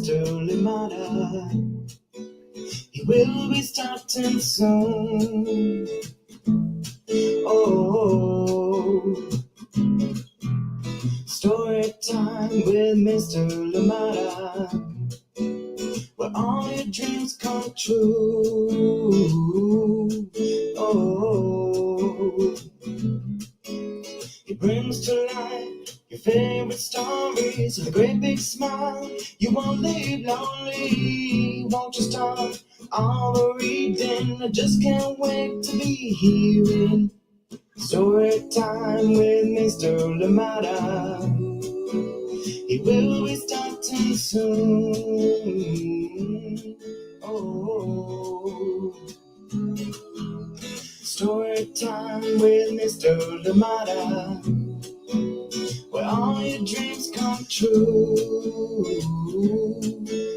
Mr. Limata. He will be starting soon. Oh, story time with Mr. Limata, where all your dreams come true. Oh, he brings to life your favorite stories with a great big smile. You won't live lonely, won't you start all the reading? I just can't wait to be hearing story time with Mr. Limata. He will be starting soon. Oh, story time with Mr. Limata, where all your dreams come true.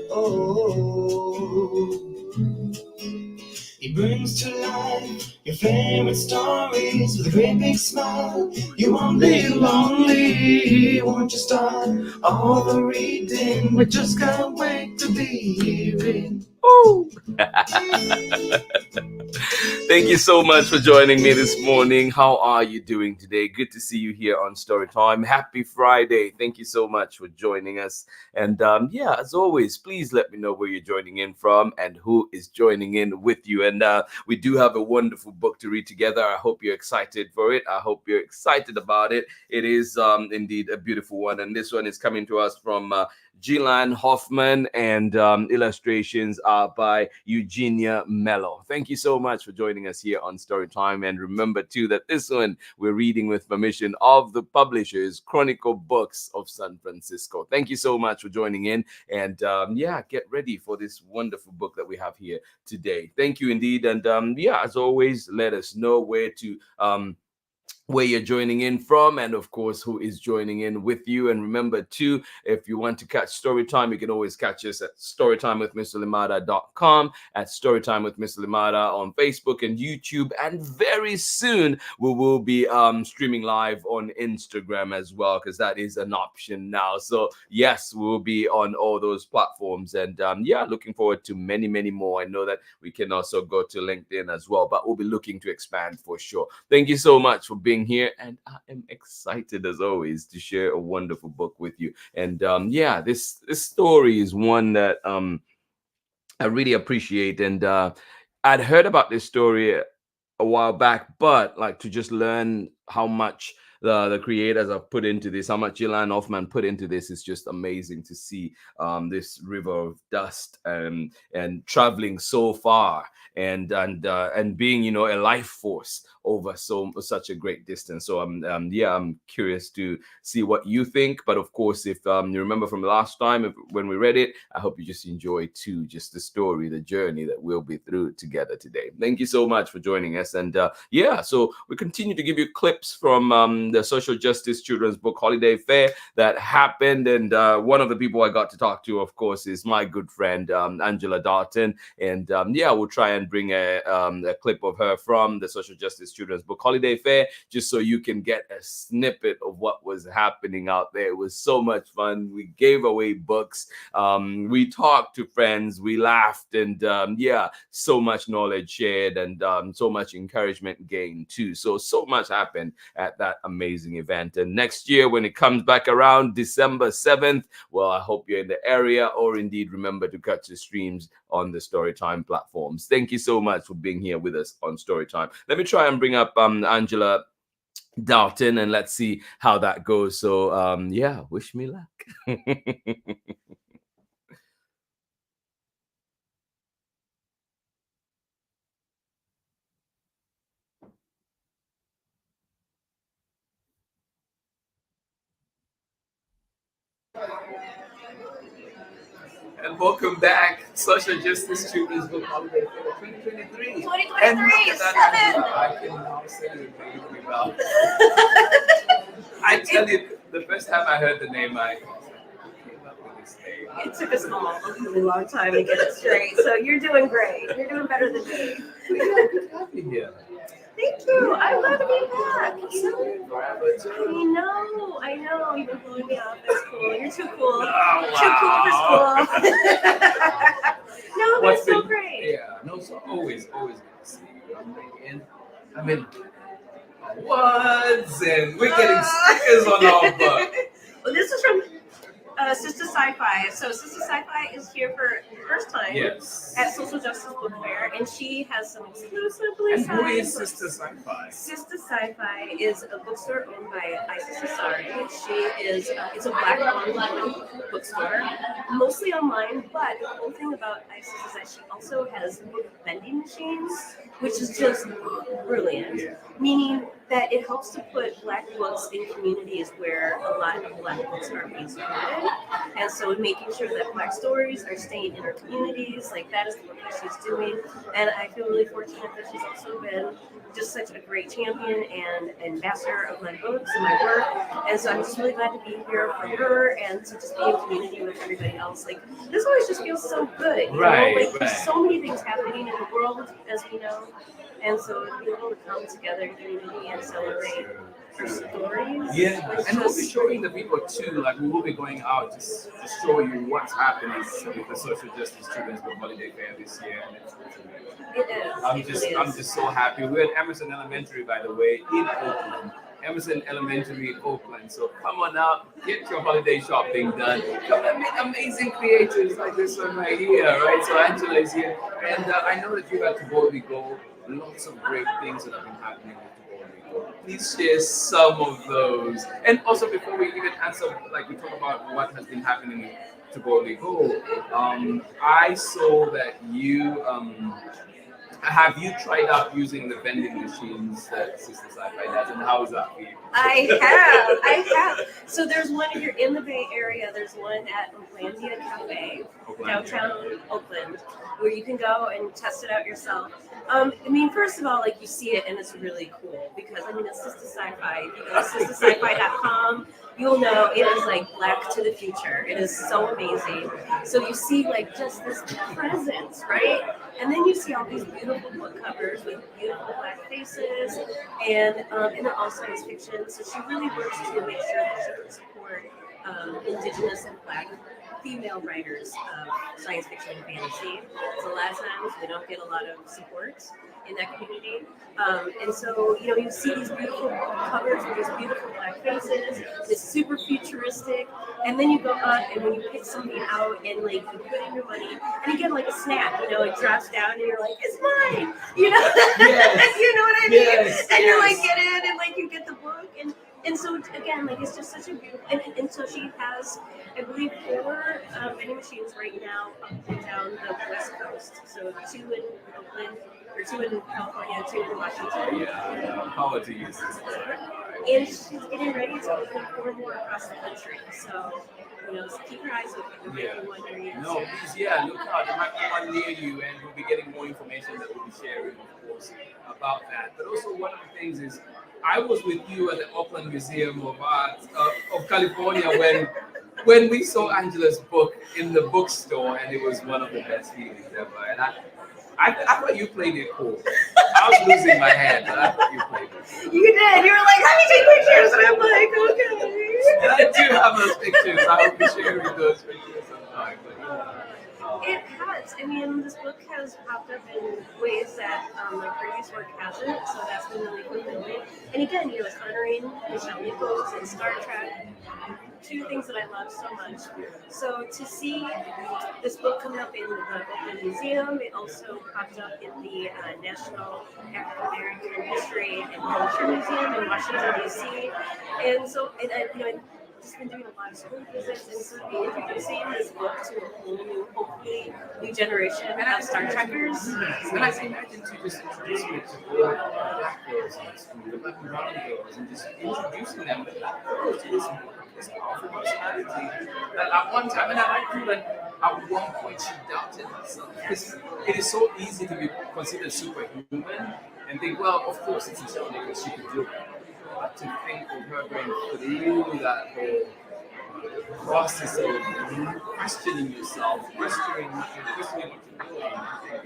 Oh, he brings to life your favorite stories with a great big smile. You won't live lonely, won't you start all the reading? We just can't wait to be hearing. Ooh. Thank you so much for joining me this morning. How are you doing today? Good to see you here on Storytime. Happy Friday. Thank you so much for joining us. And as always, please let me know where you're joining in from and who is joining in with you. And we do have a wonderful book to read together. I hope you're excited for it. I hope you're excited about it. It is indeed a beautiful one. And this one is coming to us from Jilaane, Hoffmann, and illustrations are by Eugenia, Mello. Thank you so much for joining us here on Storytime. And remember, too, that this one we're reading with permission of the publishers, Chronicle Books of San Francisco. Thank you so much for joining in. And get ready for this wonderful book that we have here today. Thank you indeed. And as always, let us know where you're joining in from, and of course who is joining in with you. And remember too, if you want to catch Storytime, you can always catch us at storytimewithmrlimata.com, at Storytime with Mr. Limata on Facebook and YouTube, and very soon we will be streaming live on Instagram as well, because that is an option now. So yes, we'll be on all those platforms, and looking forward to many more. I know that we can also go to LinkedIn as well, but we'll be looking to expand for sure. Thank you so much for being here, and I am excited as always to share a wonderful book with you. And this story is one that I really appreciate, and I'd heard about this story a while back, but like to just learn how much the creators have put into this, how much Jilaane Hoffmann put into this, is just amazing to see this river of dust and traveling so far and being a life force over such a great distance. So I'm curious to see what you think. But of course, if you remember from last time when we read it, I hope you just enjoy too, just the story, the journey that we'll be through together today. Thank you so much for joining us. And so we continue to give you clips from the Social Justice Children's Book Holiday Fair that happened. And one of the people I got to talk to, of course, is my good friend Angela Dalton. And we'll try and bring a clip of her from the Social Justice Children's Book Holiday Fair, just so you can get a snippet of what was happening out there. It was so much fun. We gave away books. We talked to friends. We laughed, and so much knowledge shared, and so much encouragement gained too. So much happened at that amazing event. And next year, when it comes back around December 7th, well, I hope you're in the area, or indeed remember to catch the streams on the Storytime platforms. Thank you so much for being here with us on Storytime. Let me try and bring up Angela Dalton, and let's see how that goes. So wish me luck. And welcome back, Social Justice Children's Book Holiday Fair 2023. 2023, And look at that, I can now celebrate without. I tell you, the first time I heard the name, I was like, who came up with this name? It took us all a really long time to get it straight. So you're doing great. You're doing better than me. Good to have you here. Thank you. I'm glad to be back. You know, Forever too. I know. You've been blowing me off. That's cool. You're too cool. Oh, Too cool wow. for school. No, but it's so great. Yeah, no, so always good to see you. I mean, awards and we're getting stickers on our book. Well, this is from Sister Sci-Fi. So Sister Sci-Fi is here for the first time Yes. at Social Justice Book Fair, and she has some exclusively And who signed is books. Sister Sci-Fi? Sister Sci-Fi is a bookstore owned by Isis Asari. She is it's a Black-owned bookstore, mostly online. But the cool thing about Isis is that she also has book vending machines, which is just brilliant. Yeah. Meaning that it helps to put Black books in communities where a lot of Black books are being supported, and so making sure that Black stories are staying in our communities, like that is the work that she's doing. And I feel really fortunate that she's also been just such a great champion and ambassador of my books and my work. And so I'm just really glad to be here for her and to just be in community with everybody else. Like this always just feels so good, you know? Like there's so many things happening in the world, as we know. And so to be able to come together in community and celebrate our stories. Yeah, like and we'll be just- showing the people too, like we will be going out to show you what's happening with the Social Justice Children's Book Holiday Fair this year. And It is. I'm just so happy. We're at Emerson Elementary, by the way, in Oakland. Emerson Elementary in Oakland. So come on out, get your holiday shopping done. Come and meet amazing creators like this one right here, right? So Angela is here. And I know that you got to boldly go. Lots of great things that have been happening with Boldly Go. Please share some of those. And also before we even answer, like we talk about what has been happening to Boldly Go, I saw that you have you tried out using the vending machines that Sister Sci-Fi does, and how is that for you? I have. So there's one, if you're in the Bay Area, there's one at Oaklandia Cafe, downtown Oakland, where you can go and test it out yourself. I mean, first of all, like you see it and it's really cool because I mean, it's Sister Sci-Fi. If you go to sistersci-fi.com, you'll know it is like Black to the future. It is so amazing. So you see like just this presence, right? And then you see all these beautiful book covers with beautiful Black faces, and they're all science fiction. So she really works to make sure that she can support Indigenous and Black female writers of science fiction and fantasy. So a lot of times we don't get a lot of support in that community. And so, you know, you see these beautiful covers with these beautiful Black faces, it's super futuristic, and then you go up and when you pick something out and like you put in your money and you get like a snap, you know, it drops down and you're like, it's mine, you know? Yes. You know what I mean? Yes, and you're like, yes. get in and like you get the book and so again, like it's just such a beautiful, and so she has, I believe, 4 vending machines right now up and down the West Coast. So 2 in Oakland, or 2 in California, 2 in Washington. Yeah, power to you, Sister Sci-Fi. And she's getting ready to open 4 more across the country. So, you know, keep your eyes open. There might be one near you. No, please, yeah, look out. There might be one near you, and we'll be getting more information that we'll be sharing, of course, about that. But also, one of the things is, I was with you at the Oakland Museum of Art of California when we saw Angela's book in the bookstore, and it was one of the best feelings ever. And I thought you played it cool. I was losing my head, but I thought you played it. You did. You were like, let me take pictures, and I'm like, okay. And I do have those pictures. I will be sharing those pictures sometime. It has. I mean, this book has popped up in ways that my previous work hasn't, so that's been really fulfilling. And again, you know, it's honoring Michelle Nichols and Star Trek, 2 things that I love so much. So to see this book coming up in the Oakland Museum, it also popped up in the National African American History and Culture Museum in Washington, D.C. And so, you know, I've just been doing a lot of school visits and so be introducing this book to a whole new, hopefully, new generation of Star Trekkers. And I can imagine to just introduce me to the Black girls in school, the Black and brown girls, and just introducing them to Black girls to this powerful personality. That at one time, and I feel like at one point she doubted herself. Because it is so easy to be considered superhuman and think, well, of course it's Michelle Nichols, she could do it. But to think of her going through that whole process of questioning yourself, questioning what you're doing, I think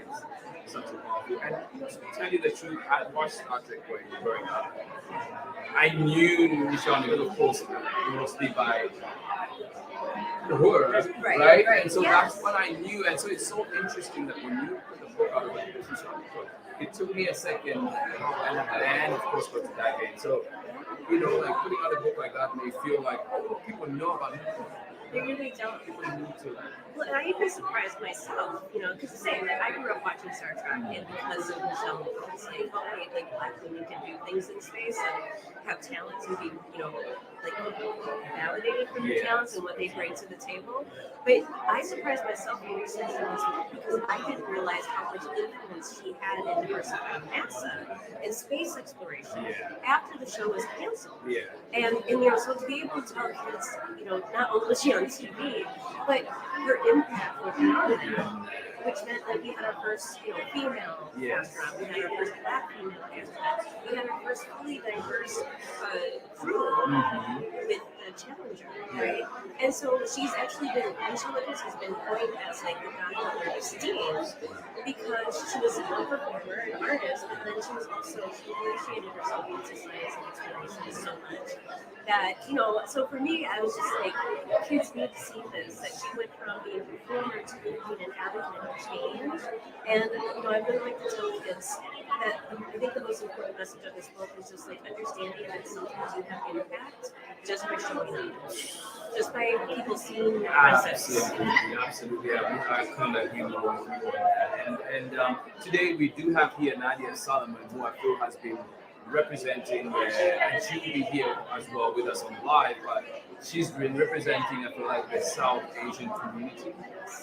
it's such a powerful. And to tell you the truth, I watched Star Trek growing up. I knew Jilaane, but of course, mostly by the horror, right? And so that's what I knew. And so it's so interesting that when you put the book out of the business, it took me a second, and of course, got to that game. So, like putting out a book like that may feel like, oh, people know about it. They really don't. People need to. Well, and I even surprised myself, because the same, like, I grew up watching Star Trek, and because of Michelle, it's like, oh, wait, like, black women can do things in space and have talents and be, like, validated for their talents and what they bring to the table. But I surprised myself when researching this book because I didn't realize how much influence she had in diversifying NASA and space exploration after the show was canceled. And so to be able to tell kids, not only was she on TV, but her impact was beyond, which meant that we had our first, female astronaut, we had our first black female astronaut, we had our first fully diverse crew with the Challenger, right? And so she's actually been, Angela has been coined as like the godmother of STEAM because she was a performer, an artist, but then she was also, she initiated herself into science and exploration so much that, so for me, I was just like, kids need to see this, that she went from being a performer to being an advocate of change. And, I really like to tell kids that I think the most important message of this book is just like understanding that sometimes you have impact just by showing up, just by people seeing your presence. Absolutely. I couldn't agree more with you on that. And today we do have here Nadia Solomon, who I feel has been representing, and she will be here as well with us on live, but she's been representing, I feel like, the South Asian community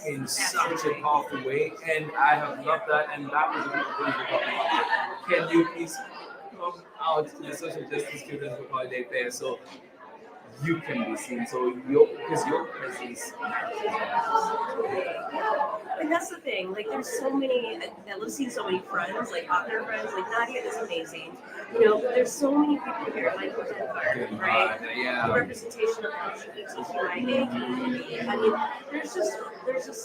in such a powerful way, and I have loved that, and that was one of the things we're talking about. Can you please come out to the Social Justice Children's Book Holiday Fair so you can be seen, so because your presence matters. And that's the thing, like there's so many, I love seeing so many friends, like author friends, like Nadia is amazing, but there's so many people here, like Denver, right? The representation of LGBTQIA community. I mean, there's just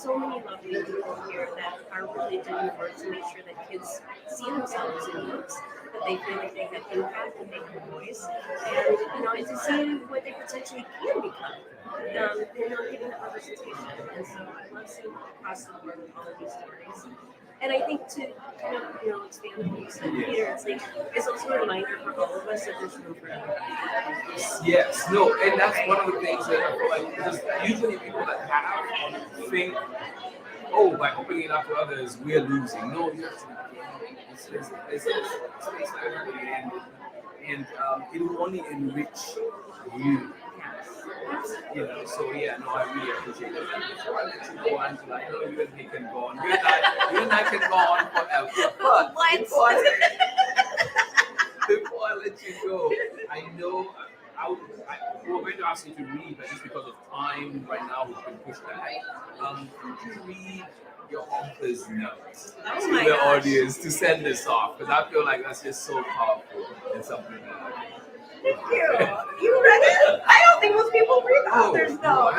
so many lovely people here that are really doing the work to make sure that kids see themselves in books, that they feel like they have impact and they have a voice, and to see what they potentially can become. They're not getting that representation, and so I love seeing across the board with all of these stories. And I think to kind of expand on what you said, Peter, it's also a reminder for all of us that there's room for everybody. Yes, no, and that's one of the things that I feel like, because usually people that have think, oh, by opening it up to others, we're losing. No, you actually can't. It's space for everybody, and it will only enrich you. So no, I really appreciate it. Before I let you go, Angela, I know you and me can go on. You and I can go on forever. But before I let you go, I know we were going to ask you to read, but just because of time right now, we've been pushed back. Could you read your author's note to the audience to send this off? Because I feel like that's just so powerful and something that Thank you. You read it? I don't think most people read the author's note.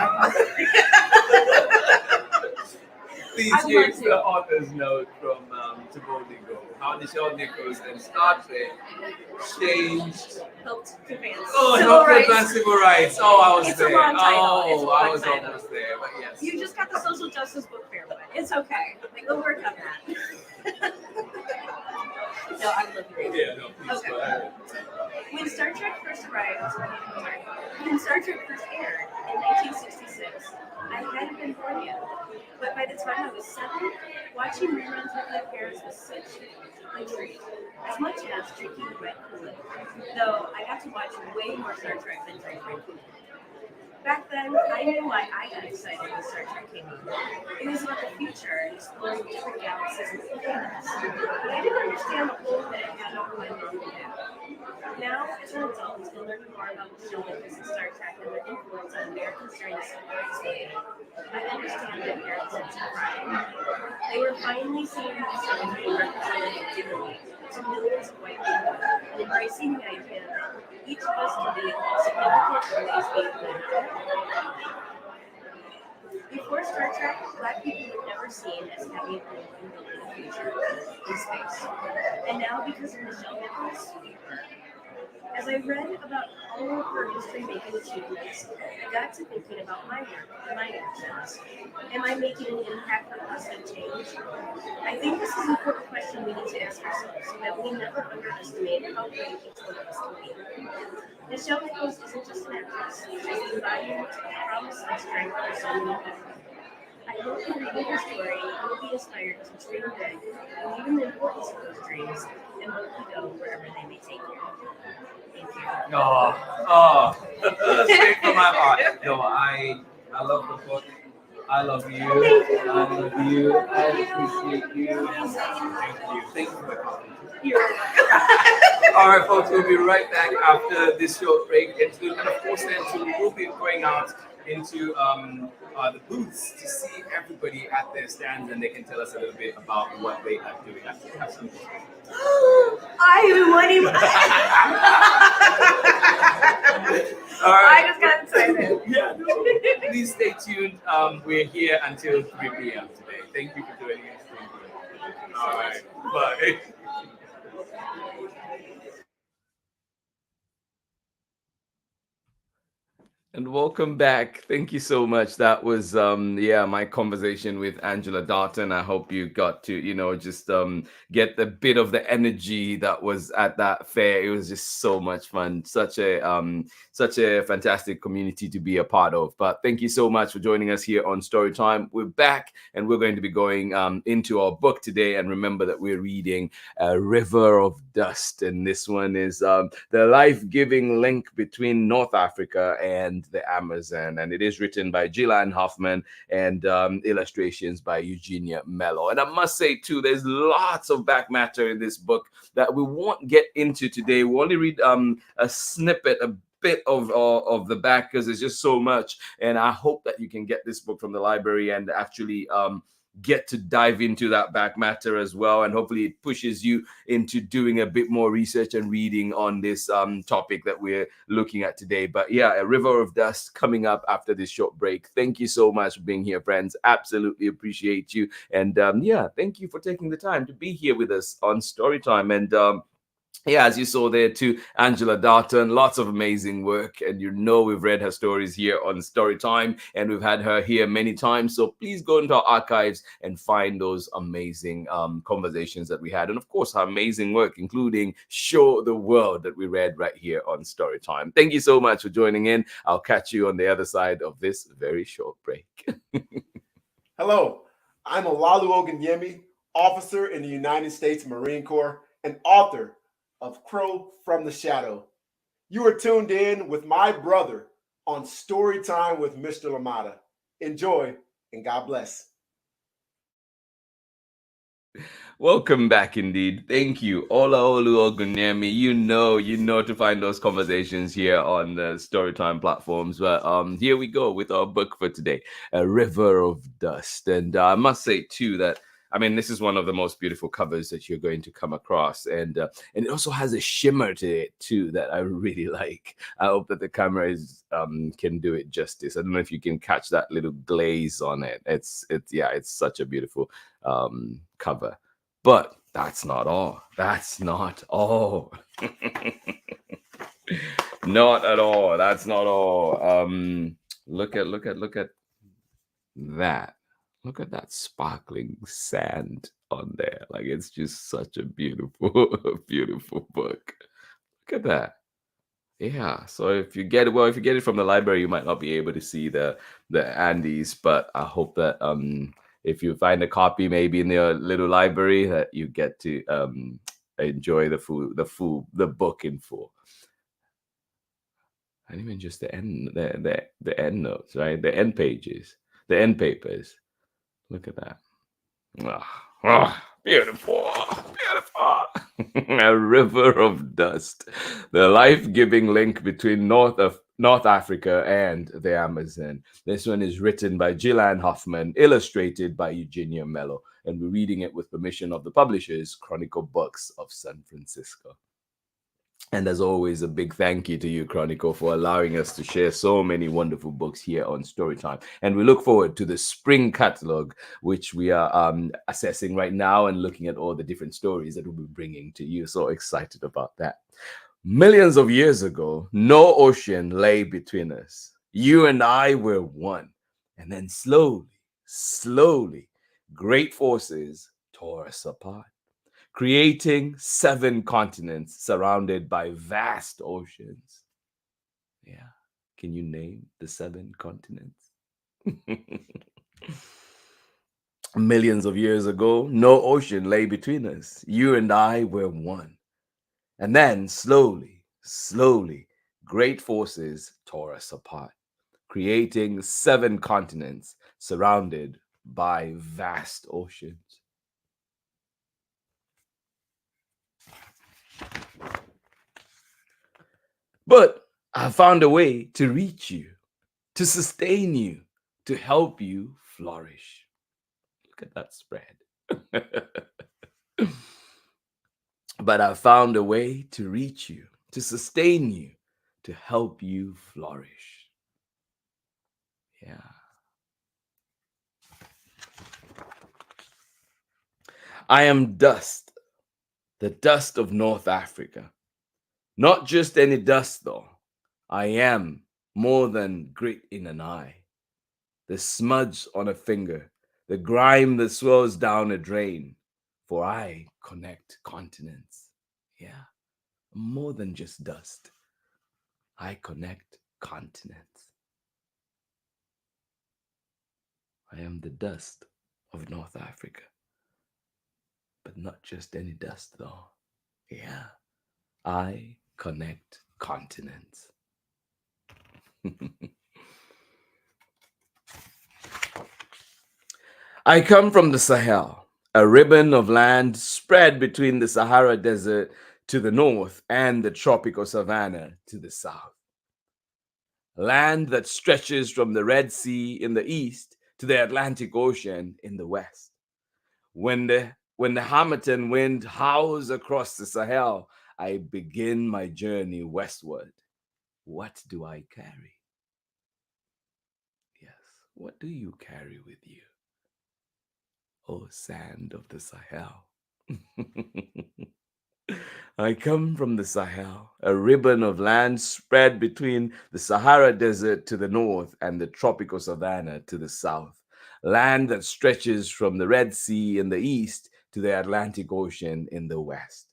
Please here's the author's note from Tabodigo. How Nichelle Nichols and Star Trek helped advance civil rights. Oh, I was it's there. A long title. I was almost there, but yes. You just got the social justice book fair, but it's okay. We'll work on that. No, I love you. Yeah, no, please go ahead. When Star Trek first aired in 1966, I hadn't been born yet. But by the time I was 7, watching reruns with my parents was such a treat. As much as drinking red Kool-Aid. Though I got to watch way more Star Trek than drink red Kool-Aid. Back then, I knew why I got excited when Star Trek came out. It was about the future and exploring different galaxies and planets. But I didn't understand the hold that it had over my mom and dad. Now, as an adult, and learning more about the filmmakers of Star Trek and their influence on Americans during the Civil Rights Movement, I understand their parents' sense of pride. They were finally seeing themselves being represented digitally to millions of white people, and embracing the idea that each of us can be significant in ways we can. Before Star Trek, Black people would never never seen as heavy a role in building a future in space. And now, because of Michelle Nichols, as I read about all of her history-making achievements, I got to thinking about my work and my actions. Am I making an impact or positive change? I think this is an important question we need to ask ourselves so that we never underestimate how great each one of us can be. Michelle Nichols isn't just an actress, she's the embodiment of promise and strength for so many people. I hope in reading her story, you'll be inspired to dream big, believe in the importance of those dreams, and boldly go wherever they may take you. Thank you. Straight from my heart. No, I love the book. I love you. I love you. I appreciate you. Thank you. Thank you for the compliment. You're All right, folks, we'll be right back after this short break. And of course, then too, we'll be going out into the booths to see everybody at their stands, and they can tell us a little bit about what they are doing after they have some. I want him. All right. I just got excited. Yeah, no. Please stay tuned. We're here until 3 p.m. today. Thank you for joining us. All right. Bye. And welcome back. Thank you so much. That was my conversation with Angela Darton. I hope you got to, just get the bit of the energy that was at that fair. It was just so much fun. Such a fantastic community to be a part of. But thank you so much for joining us here on Storytime. We're back and we're going to be going into our book today. And remember that we're reading A River of Dust. And this one is the life-giving link between North Africa and the Amazon, and it is written by Jilaane Hoffmann and illustrations by Eugenia Mello. And I must say too, there's lots of back matter in this book that we won't get into today. We'll only read a snippet, a bit of the back, because there's just so much. And I hope that you can get this book from the library and actually get to dive into that back matter as well, and hopefully it pushes you into doing a bit more research and reading on this topic that we're looking at today. But yeah, A River of Dust coming up after this short break. Thank you so much for being here, friends. Absolutely appreciate you. And thank you for taking the time to be here with us on Storytime. And as you saw there too, Angela Darton, lots of amazing work. And we've read her stories here on Storytime, and we've had her here many times. So please go into our archives and find those amazing conversations that we had. And of course, her amazing work, including Show the World, that we read right here on Storytime. Thank you so much for joining in. I'll catch you on the other side of this very short break. Hello, I'm Olalu Oganyemi, officer in the United States Marine Corps and author of Crow from the Shadow. You are tuned in with my brother on Storytime with Mr. Lamada. Enjoy and God bless. Welcome back indeed. Thank you. Ola Olu Ogunyemi. You know to find those conversations here on the Storytime platforms. But here we go with our book for today, A River of Dust. And I must say too that this is one of the most beautiful covers that you're going to come across. And it also has a shimmer to it too that I really like. I hope that the camera can do it justice. I don't know if you can catch that little glaze on it. It's such a beautiful cover. But that's not all. That's not all. Not at all. That's not all. Look at that. Look at that sparkling sand on there. Like, it's just such a beautiful, beautiful book. Look at that. Yeah. So if you get it from the library, you might not be able to see the Andes, but I hope that if you find a copy maybe in your little library, that you get to enjoy the book in full. And even just the end notes, right? The end pages, the end papers. Look at that. Beautiful. A River of Dust. The life-giving link between North Africa and the Amazon. This one is written by Jilaane Hoffmann, illustrated by Eugenia Mello, and we're reading it with permission of the publishers, Chronicle Books of San Francisco. And as always, a big thank you to you, Chronicle, for allowing us to share so many wonderful books here on Storytime. And we look forward to the spring catalog, which we are assessing right now and looking at all the different stories that we'll be bringing to you. So excited about that. Millions of years ago, no ocean lay between us. You and I were one. And then slowly, great forces tore us apart, creating 7 continents surrounded by vast oceans. Yeah. Can you name the 7 continents? Millions of years ago, no ocean lay between us. You and I were one. And then slowly, great forces tore us apart, creating 7 continents surrounded by vast oceans. But I found a way to reach you, to sustain you, to help you flourish. Look at that spread. But I found a way to reach you, to sustain you, to help you flourish. Yeah. I am dust, the dust of North Africa. Not just any dust, though. I am more than grit in an eye, the smudge on a finger, the grime that swirls down a drain. For I connect continents. Yeah, more than just dust. I connect continents. I am the dust of North Africa. But not just any dust, though. Yeah, I connect continents. I come from the Sahel, a ribbon of land spread between the Sahara Desert to the north and the tropical savanna to the south. Land that stretches from the Red Sea in the east to the Atlantic Ocean in the west. When the Hamilton wind howls across the Sahel, I begin my journey westward. What do I carry? Yes, what do you carry with you? Oh, sand of the Sahel. I come from the Sahel, a ribbon of land spread between the Sahara Desert to the north and the tropical savanna to the south. Land that stretches from the Red Sea in the east to the Atlantic Ocean in the west.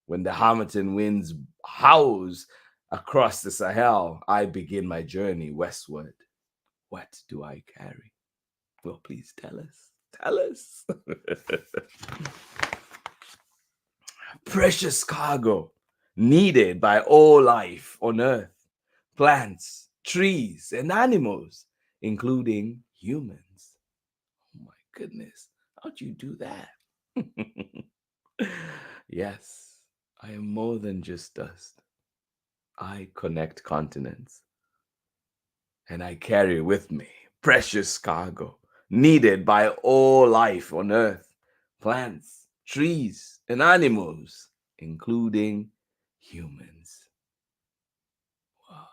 When the Hamilton winds howls across the Sahel, I begin my journey westward. What do I carry? Well, please tell us. Tell us. Precious cargo needed by all life on earth, plants, trees, and animals, including humans. Oh my goodness, how'd you do that? Yes, I am more than just dust. I connect continents, and I carry with me precious cargo needed by all life on earth, plants, trees, and animals, including humans. Wow.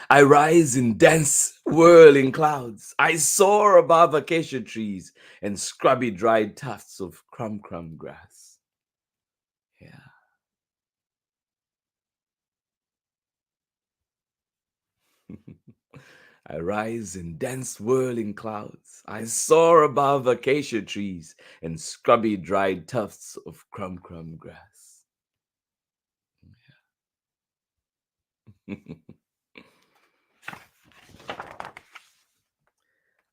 I rise in dense, whirling clouds. I soar above acacia trees and scrubby, dried tufts of crumb grass. Yeah. I rise in dense whirling clouds. I soar above acacia trees and scrubby dried tufts of crumb grass. Yeah.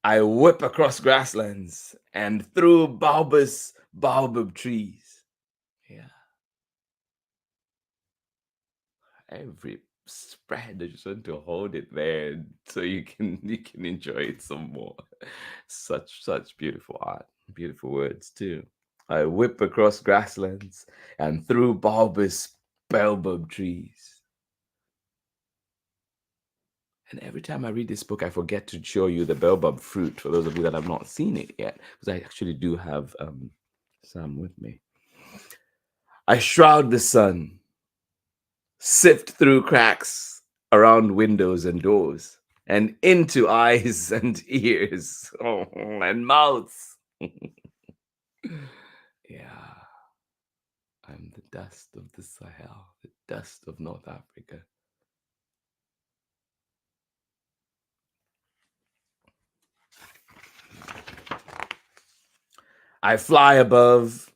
I whip across grasslands and through bulbous baobab trees. Yeah. Every spread, I just want to hold it there so you can enjoy it some more. Such beautiful art, beautiful words too. I whip across grasslands and through bulbous baobab trees. And every time I read this book, I forget to show you the baobab fruit for those of you that have not seen it yet, because I actually do have Sam with me. I shroud the sun, sift through cracks around windows and doors, and into eyes and ears, and mouths. Yeah, I'm the dust of the Sahel, the dust of North Africa. I fly above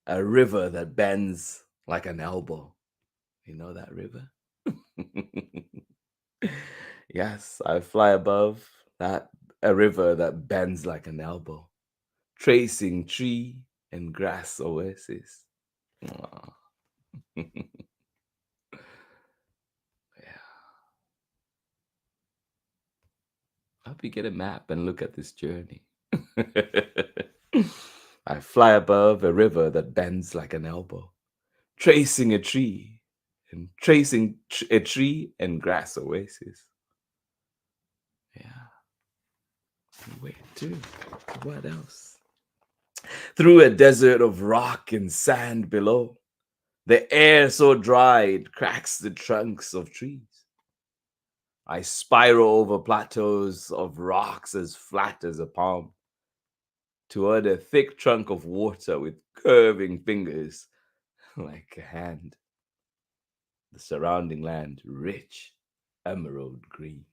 a river that bends like an elbow. You know that river? Yes, I fly above a river that bends like an elbow, tracing tree and grass oasis. Aw. Yeah. I hope you get a map and look at this journey. I fly above a river that bends like an elbow, tracing a tree a tree and grass oasis. Yeah. Wait, too. What else? Through a desert of rock and sand below, the air so dry it cracks the trunks of trees. I spiral over plateaus of rocks as flat as a palm, toward a thick trunk of water with curving fingers like a hand. The surrounding land rich, emerald green.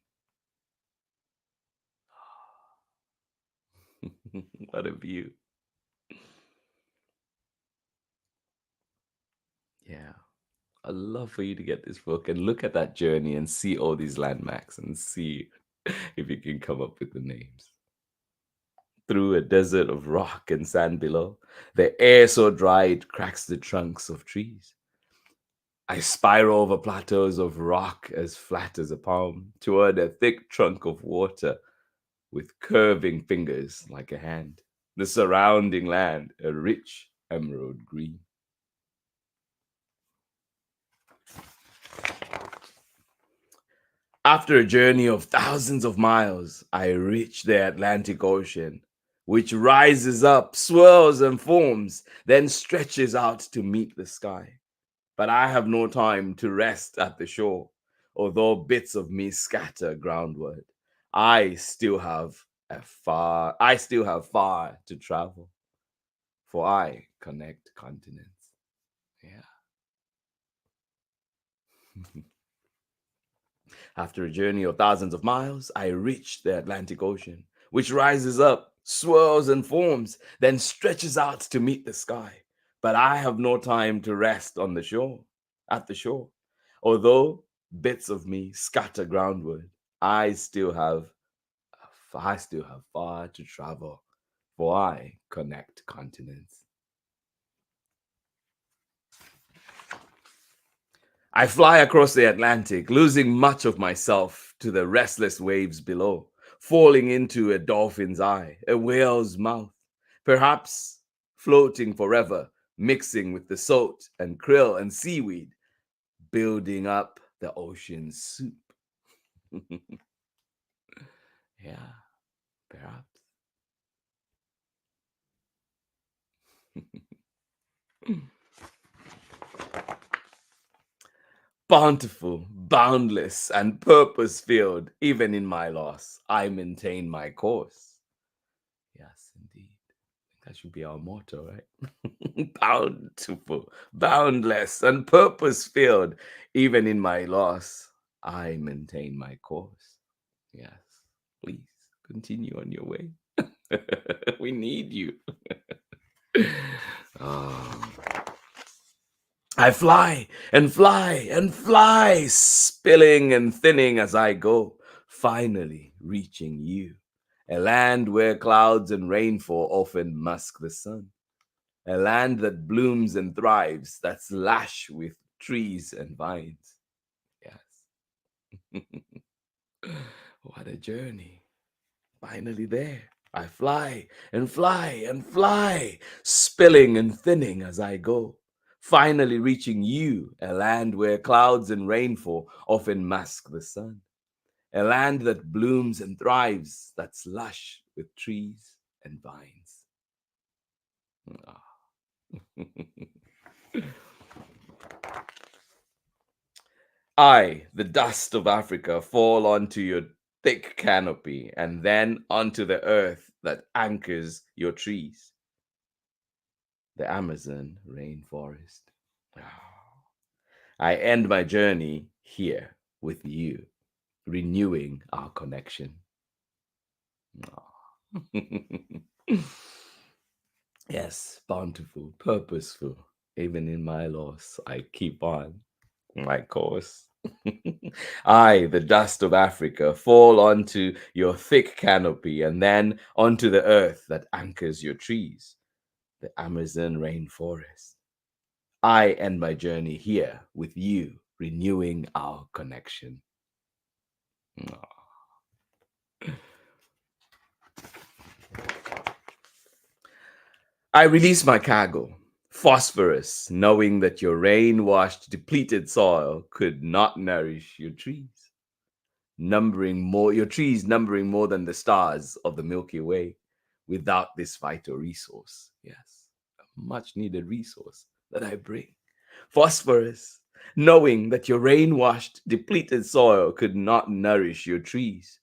What a view. Yeah. I'd love for you to get this book and look at that journey and see all these landmarks and see if you can come up with the names. Through a desert of rock and sand below, the air so dry it cracks the trunks of trees. I spiral over plateaus of rock as flat as a palm toward a thick trunk of water with curving fingers like a hand. The surrounding land a rich emerald green. After a journey of thousands of miles, I reach the Atlantic Ocean, which rises up, swirls and forms, then stretches out to meet the sky. But I have no time to rest at the shore, although bits of me scatter groundward. I still have far to travel, for I connect continents. Yeah. After a journey of thousands of miles, I reach the Atlantic Ocean, which rises up, swirls and forms, then stretches out to meet the sky. But I have no time to rest on the shore, at the shore. Although bits of me scatter groundward, I still have far to travel, for I connect continents. I fly across the Atlantic, losing much of myself to the restless waves below, falling into a dolphin's eye, a whale's mouth, perhaps floating forever, mixing with the salt and krill and seaweed, building up the ocean's soup. Yeah, perhaps. Bountiful, boundless, and purpose-filled, even in my loss, I maintain my course. Yes, indeed. That should be our motto, right? Bountiful, boundless, and purpose-filled, even in my loss, I maintain my course. Yes, please continue on your way. We need you. Oh. I fly and fly and fly, spilling and thinning as I go, finally reaching you, a land where clouds and rainfall often mask the sun, a land that blooms and thrives, that's lush with trees and vines. Yes. What a journey. Finally there. I fly and fly and fly, spilling and thinning as I go, finally reaching you, a land where clouds and rainfall often mask the sun, a land that blooms and thrives, that's lush with trees and vines. I, the dust of Africa, fall onto your thick canopy and then onto the earth that anchors your trees. The Amazon rainforest. I end my journey here with you, renewing our connection. Yes, bountiful, purposeful. Even in my loss, I keep on my course. I, the dust of Africa, fall onto your thick canopy and then onto the earth that anchors your trees, the Amazon rainforest. I end my journey here with you, renewing our connection. I release my cargo, phosphorus, knowing that your rain-washed, depleted soil could not nourish your trees, numbering more than the stars of the Milky Way without this vital resource. Yes, a much-needed resource that I bring. Phosphorus, knowing that your rain-washed, depleted soil could not nourish your trees,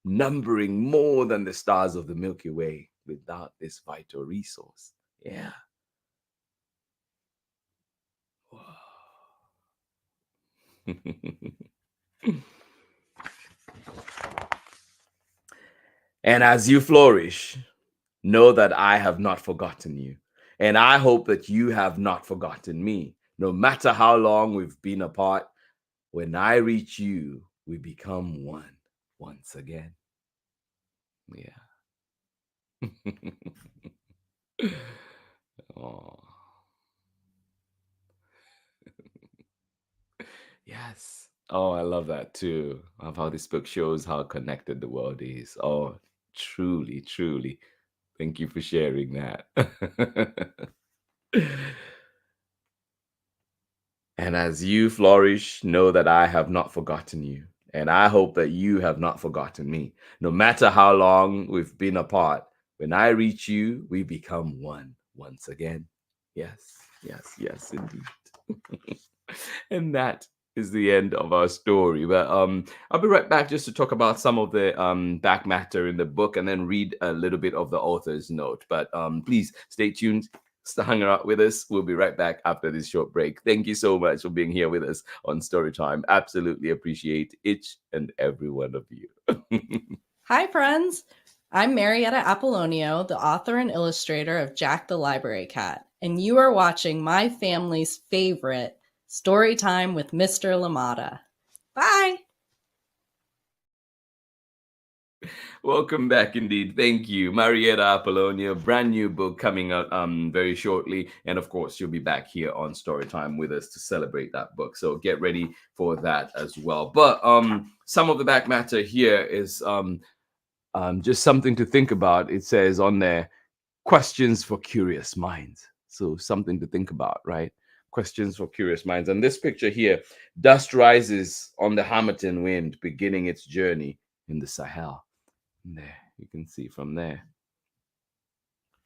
numbering more than the stars of the Milky Way without this vital resource. Yeah. And as you flourish, know that I have not forgotten you. And I hope that you have not forgotten me. No matter how long we've been apart, when I reach you, we become one once again. Yeah. Oh. Yes. Oh, I love that too. Of how this book shows how connected the world is. Oh, truly, truly. Thank you for sharing that. And as you flourish, know that I have not forgotten you. And I hope that you have not forgotten me. No matter how long we've been apart, when I reach you, we become one once again. Yes, yes, yes, indeed. And that is the end of our story. But I'll be right back just to talk about some of the back matter in the book and then read a little bit of the author's note. But please stay tuned. Stay hanging out with us. We'll be right back after this short break. Thank you so much for being here with us on Storytime. Absolutely appreciate each and every one of you. Hi, friends. I'm Marietta Apollonio, the author and illustrator of Jack the Library Cat, and you are watching my family's favorite Storytime with Mr. LaMotta. Bye. Welcome back indeed. Thank you. Marietta Apollonia, brand new book coming out very shortly. And of course, you'll be back here on Storytime with us to celebrate that book. So get ready for that as well. But some of the back matter here is just something to think about. It says on there, questions for curious minds. So something to think about, right? Questions for curious minds. And this picture here, dust rises on the Hamilton wind, beginning its journey in the Sahel. There, you can see from there.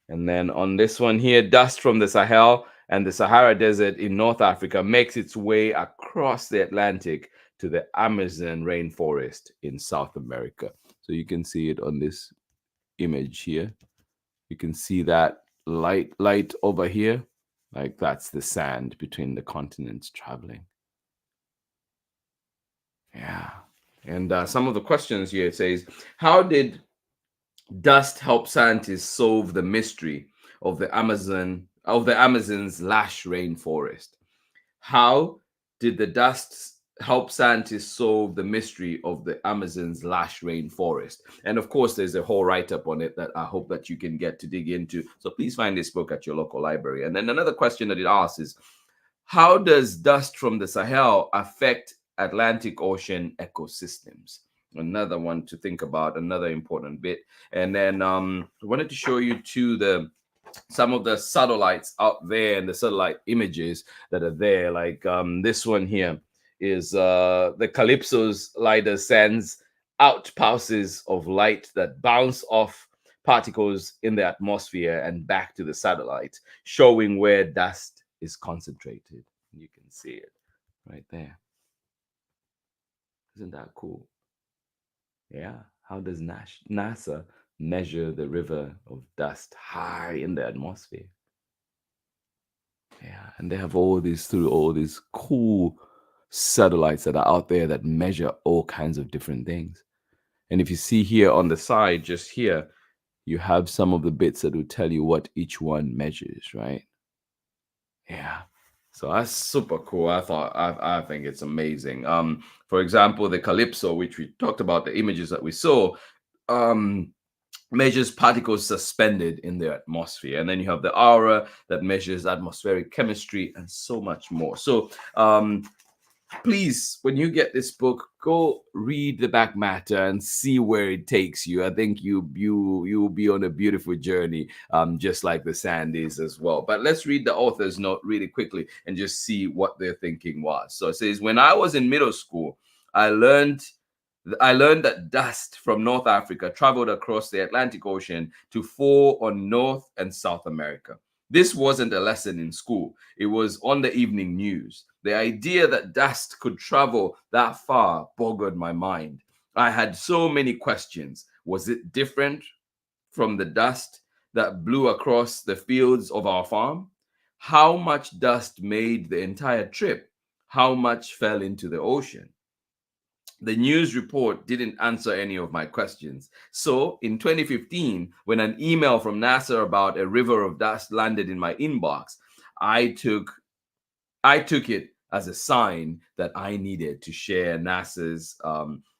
And then on this one here, dust from the Sahel and the Sahara Desert in North Africa makes its way across the Atlantic to the Amazon rainforest in South America. So you can see it on this image here. You can see that light over here. Like that's the sand between the continents traveling. Yeah. And some of the questions here, it says, how did dust help scientists solve the mystery of the Amazon's lush rainforest? How did the dust help scientists solve the mystery of the Amazon's lush rainforest? And of course, there's a whole write-up on it that I hope that you can get to dig into. So please find this book at your local library. And then another question that it asks is, how does dust from the Sahel affect Atlantic Ocean ecosystems? Another one to think about, another important bit. And then I wanted to show you too some of the satellites out there and the satellite images that are there. Like this one here is the Calypso's LiDAR sends out pulses of light that bounce off particles in the atmosphere and back to the satellite, showing where dust is concentrated. You can see it right there. Isn't that cool? Yeah. How does NASA measure the river of dust high in the atmosphere? Yeah, and they have all these cool satellites that are out there that measure all kinds of different things. And if you see here on the side, just here, you have some of the bits that will tell you what each one measures, right? Yeah. So that's super cool. I think it's amazing. For example, the Calypso, which we talked about, the images that we saw, measures particles suspended in the atmosphere. And then you have the Aura that measures atmospheric chemistry and so much more. So please, when you get this book, go read the back matter and see where it takes you. I think you will be on a beautiful journey, just like the sand is as well. But let's read the author's note really quickly and just see what their thinking was. So it says, when I was in middle school, I learned that dust from North Africa traveled across the Atlantic Ocean to fall on North and South America. This wasn't a lesson in school. It was on the evening news. The idea that dust could travel that far boggled my mind. I had so many questions. Was it different from the dust that blew across the fields of our farm? How much dust made the entire trip? How much fell into the ocean? The news report didn't answer any of my questions. So in 2015, when an email from NASA about a river of dust landed in my inbox, I took it as a sign that I needed to share NASA's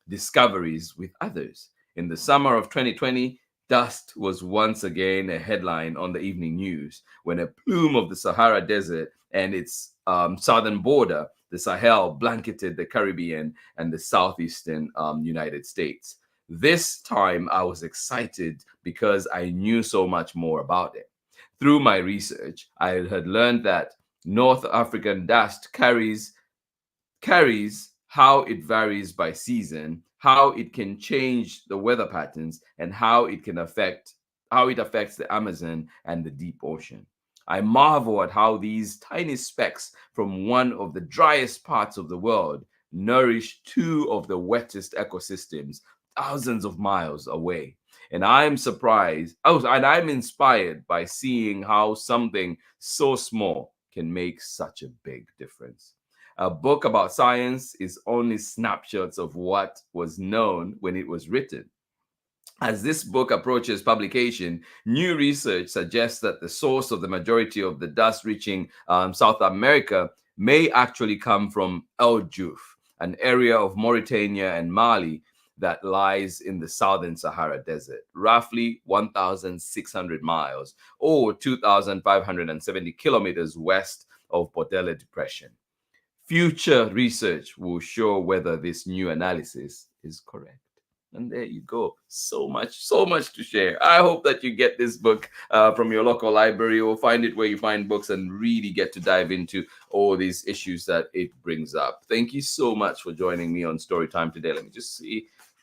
discoveries with others. In the summer of 2020, dust was once again a headline on the evening news when a plume of the Sahara Desert and its southern border, the Sahel, blanketed the Caribbean and the southeastern United States. This time I was excited because I knew so much more about it. Through my research, I had learned that North African dust carries how it varies by season, how it can change the weather patterns, and how it affects the Amazon and the deep ocean. I marvel at how these tiny specks from one of the driest parts of the world nourish two of the wettest ecosystems thousands of miles away. And I'm inspired by seeing how something so small can make such a big difference. A book about science is only snapshots of what was known when it was written. As this book approaches publication, new research suggests that the source of the majority of the dust reaching South America may actually come from El Juf, an area of Mauritania and Mali that lies in the southern Sahara Desert, roughly 1,600 miles or 2,570 kilometers west of Bordela Depression. Future research will show whether this new analysis is correct. And there you go. So much to share. I hope that you get this book from your local library or find it where you find books and really get to dive into all these issues that it brings up. Thank you so much for joining me on Storytime today. Let me just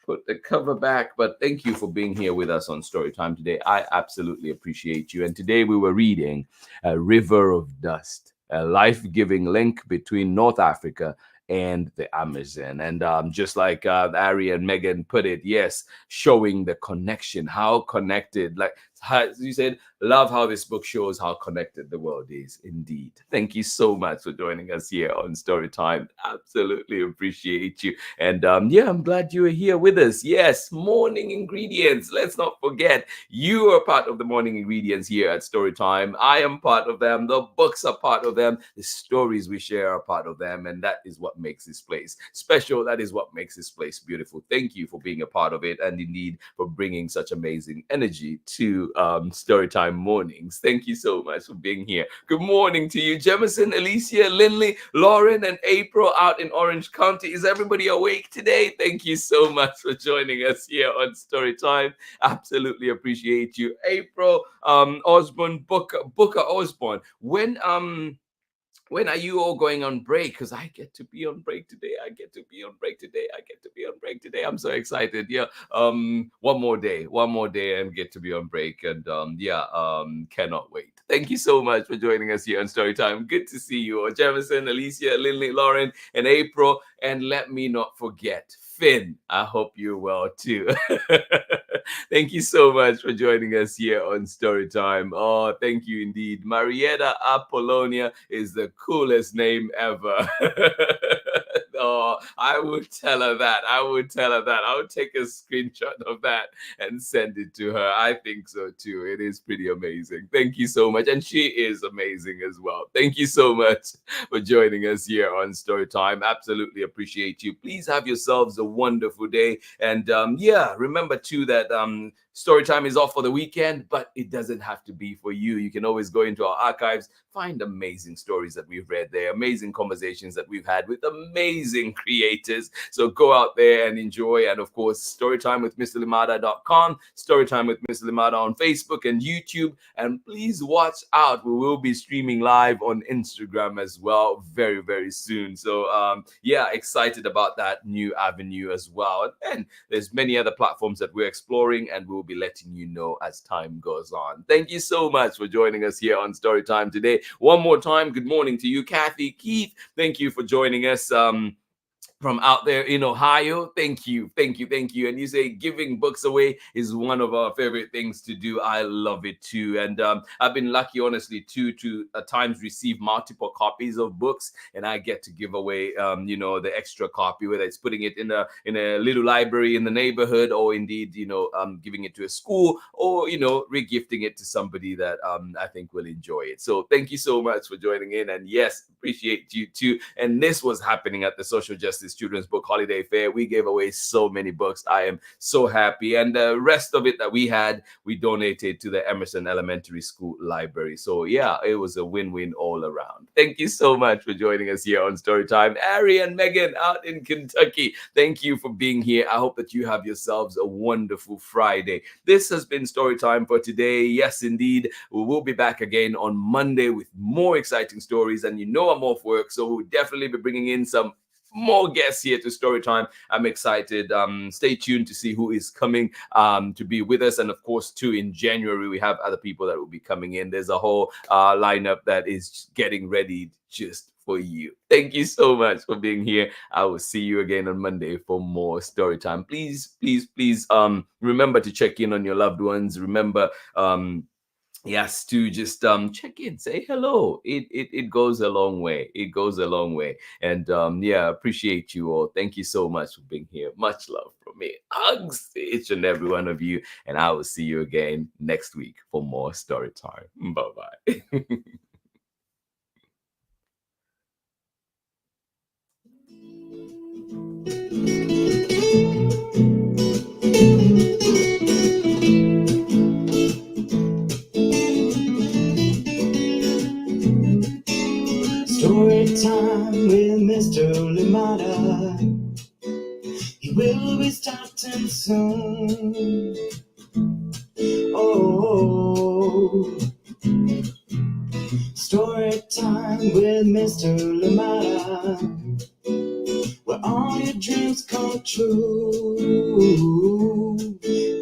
put the cover back. But thank you for being here with us on Storytime today. I absolutely appreciate you. And today we were reading A River of Dust, a life-giving link between North Africa and the Amazon. And just like Ari and Megan put it, yes, showing the connection, how connected, like as you said, love how this book shows how connected the world is indeed. Thank you so much for joining us here on Storytime. Absolutely appreciate you. And I'm glad you were here with us. Yes, morning ingredients. Let's not forget, you are part of the morning ingredients here at Storytime. I am part of them. The books are part of them. The stories we share are part of them. And that is what makes this place special. That is what makes this place beautiful. Thank you for being a part of it, and indeed for bringing such amazing energy to Storytime mornings. Thank you so much for being here. Good morning to you, Jemison, Alicia, Lindley, Lauren, and April out in Orange County. Is everybody awake today? Thank you so much for joining us here on Storytime. Absolutely appreciate you. April, Osborne, Booker Osborne. When when are you all going on break? Because I get to be on break today. I get to be on break today. I get to be on break today. I'm so excited. Yeah. One more day, and get to be on break. And cannot wait. Thank you so much for joining us here on Storytime. Good to see you all. Jefferson, Alicia, Lindley, Lauren, and April. And let me not forget, Finn. I hope you're well too. Thank you so much for joining us here on Storytime. Oh, thank you indeed. Marietta Apollonia is the coolest name ever. Oh, I would tell her that. I would take a screenshot of that and send it to her. I think so too. It is pretty amazing. Thank you so much. And she is amazing as well. Thank you so much for joining us here on Storytime. Absolutely appreciate you. Please have yourselves a wonderful day. And remember too that Storytime is off for the weekend, but it doesn't have to be for you. You can always go into our archives, find amazing stories that we've read there, amazing conversations that we've had with amazing creators. So go out there and enjoy. And of course, storytimewithmrlimada.com, Storytime with Mr. Limada on Facebook and YouTube. And please watch out. We will be streaming live on Instagram as well very, very soon. So excited about that new avenue as well. And there's many other platforms that we're exploring, and we'll be letting you know as time goes on. Thank you so much for joining us here on Storytime today. One more time, good morning to you, Kathy, Keith. Thank you for joining us. From out there in Ohio. Thank you. And you say giving books away is one of our favorite things to do. I love it too. And I've been lucky, honestly, to at times receive multiple copies of books, and I get to give away, the extra copy, whether it's putting it in a little library in the neighborhood, or indeed, giving it to a school, or, regifting it to somebody that I think will enjoy it. So thank you so much for joining in. And yes, appreciate you too. And this was happening at the Social Justice Children's Book Holiday Fair. We gave away so many books. I am so happy. And the rest of it that we had, we donated to the Emerson Elementary School Library. So yeah, it was a win-win all around. Thank you so much for joining us here on Storytime. Ari and Megan out in Kentucky, thank you for being here. I hope that you have yourselves a wonderful Friday. This has been Storytime for today. Yes, indeed. We will be back again on Monday with more exciting stories. And I'm off work, so we'll definitely be bringing in some more guests here to Storytime. I'm excited. Stay tuned to see who is coming to be with us. And of course, too, in January, we have other people that will be coming in. There's a whole lineup that is getting ready just for you. Thank you so much for being here. I will see you again on Monday for more Storytime. Please, remember to check in on your loved ones. Remember, yes, to just check in, say hello. It goes a long way. And appreciate you all. Thank you so much for being here. Much love from me. Hugs to each and every one of you. And I will see you again next week for more Storytime. Bye-bye. Storytime with Mr. Limada. He will be starting soon. Oh, Storytime with Mr. Limada, where all your dreams come true.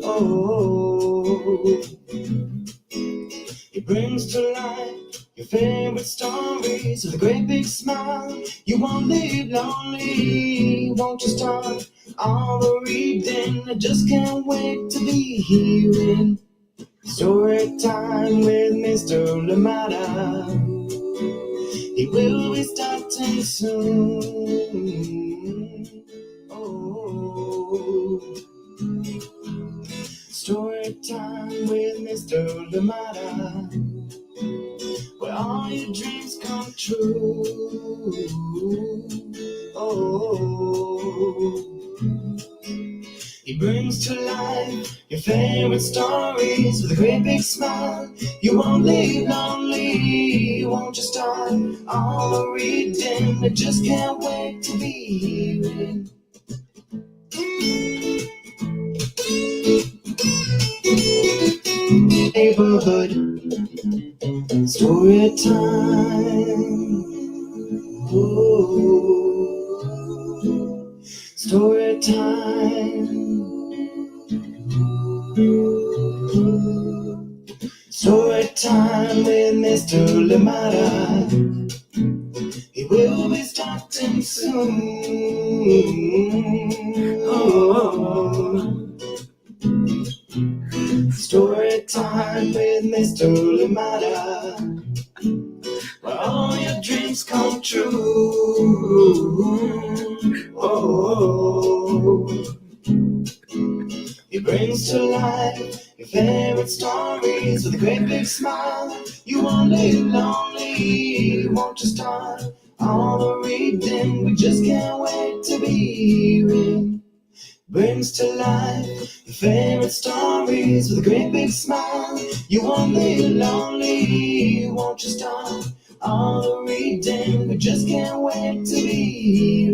Oh, he brings to life your favorite stories with a great big smile. You won't live lonely. Won't you start all the reading? I just can't wait to be hearing Storytime with Mr. Limada. He will be starting soon. Oh, Storytime with Mr. Limada, where all your dreams come true. Oh, he brings to life your favorite stories with a great big smile. You won't live lonely. Won't you start all the reading? I just can't wait to be hearing neighborhood story time. Story time with Mr. Limata. He will be starting soon. Oh. Story time with Mr. Limata, where all your dreams come true. Oh. He brings to life your favorite stories with a great big smile. You won't live lonely, won't you start all the reading? We just can't wait to be read. Brings to life your favorite stories with a great big smile. You won't live lonely, won't you start all the reading? We just can't wait to be